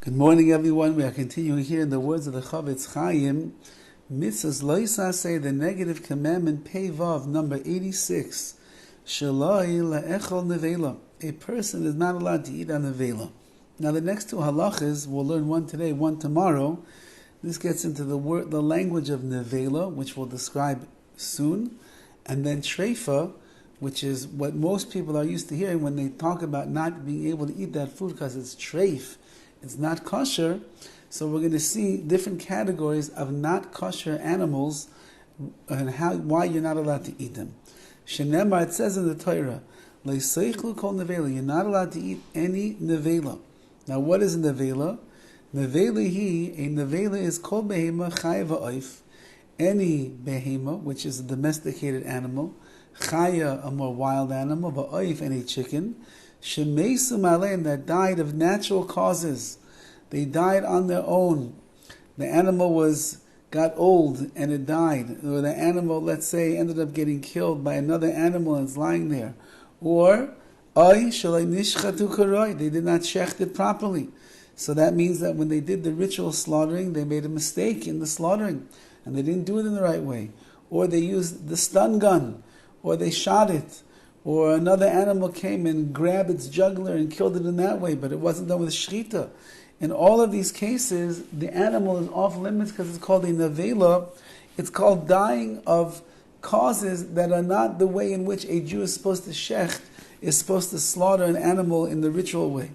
Good morning, everyone. We are continuing here in the words of the HaChaim. Mitzvahs loisa say the negative commandment Pei Vav number 86. Shaloi la'echol Nevailah. A person is not allowed to eat on Nevailah. Now the next two halachas, we'll learn one today, one tomorrow. This gets into the language of Nevailah, which we'll describe soon, and then Treifa, which is what most people are used to hearing when they talk about not being able to eat that food because it's treif. It's not kosher, so we're going to see different categories of not kosher animals and why you're not allowed to eat them. Shenemar, it says in the Torah, Le'seichlu kol nevela, you're not allowed to eat any nevela. Now, what is a nevela? A nevela is kol behema chaya va'oif, any behema, which is a domesticated animal, chaya, a more wild animal, va'oif, any chicken, Shemeisu maleim, that died of natural causes. They died on their own. The animal got old and it died. Or the animal, let's say, ended up getting killed by another animal and it's lying there. Or they did not shecht it properly. So that means that when they did the ritual slaughtering, they made a mistake in the slaughtering and they didn't do it in the right way. Or they used the stun gun, or they shot it. Or another animal came and grabbed its jugular and killed it in that way, but it wasn't done with shechita. In all of these cases, the animal is off limits because it's called a nevela. It's called dying of causes that are not the way in which a Jew is supposed to shecht, is supposed to slaughter an animal in the ritual way.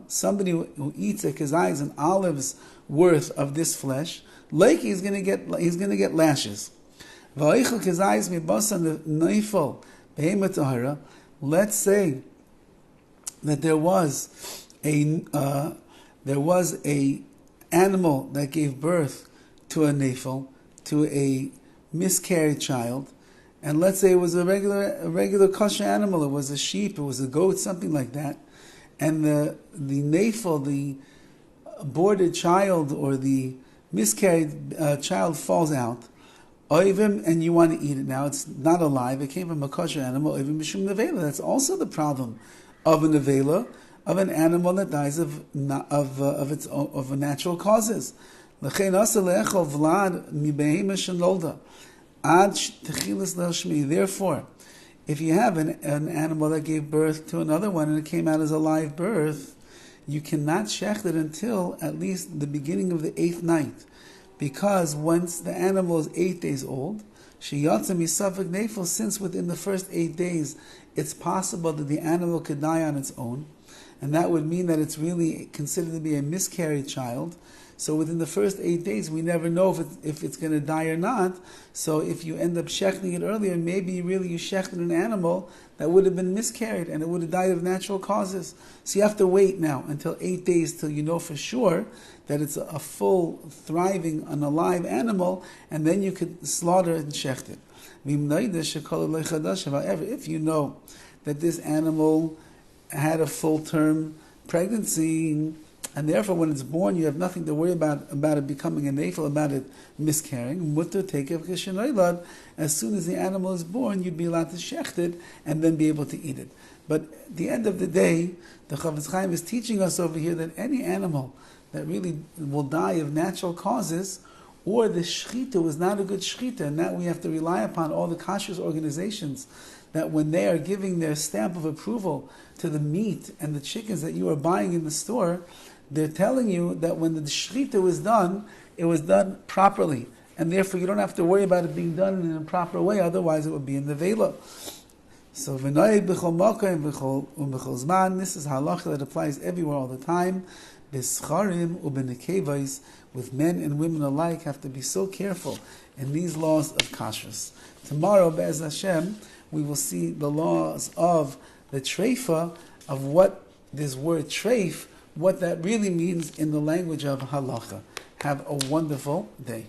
Somebody who eats a kezayis, an olive's worth of this flesh, like he's going to get lashes. Let's say that there was a animal that gave birth to a nefel, to a miscarried child, and let's say it was a regular kosher animal. It was a sheep, it was a goat, something like that, and the nefel, the aborted child or the miscarried child falls out. Oivim, and you want to eat it now. It's not alive. It came from a kosher animal. Oivim mishum nevela. That's also the problem of a nevela, of an animal that dies of natural causes. Therefore, if you have an animal that gave birth to another one and it came out as a live birth, you cannot shecht it until at least the beginning of the 8th night. Because once the animal is 8 days old, since within the first 8 days it's possible that the animal could die on its own, and that would mean that it's really considered to be a miscarried child. So within the first 8 days, we never know if it's going to die or not. So if you end up shechting it earlier, maybe you shechted an animal that would have been miscarried and it would have died of natural causes. So you have to wait now until 8 days till you know for sure that it's a full, thriving, an alive animal, and then you could slaughter it and shecht it. However, if you know that this animal had a full-term pregnancy, and therefore when it's born you have nothing to worry about it becoming a nefel, about it miscarrying, mutter take it k'shenoilad. As soon as the animal is born, you'd be allowed to shecht it and then be able to eat it. But at the end of the day, the HaChaim is teaching us over here that any animal that really will die of natural causes, or the shechita was not a good shechita, and that we have to rely upon all the kashrus organizations, that when they are giving their stamp of approval to the meat and the chickens that you are buying in the store, they're telling you that when the shechita was done, it was done properly, and therefore you don't have to worry about it being done in an improper way, otherwise it would be in the nevela. So v'noyeg b'chol makom v'chol zman, this is halacha that applies everywhere all the time. B'scharim u'b'nekevos, with men and women alike, have to be so careful in these laws of kashrus. Tomorrow, Be'ez Hashem, we will see the laws of the treifa, of what this word treif, what that really means in the language of halacha. Have a wonderful day.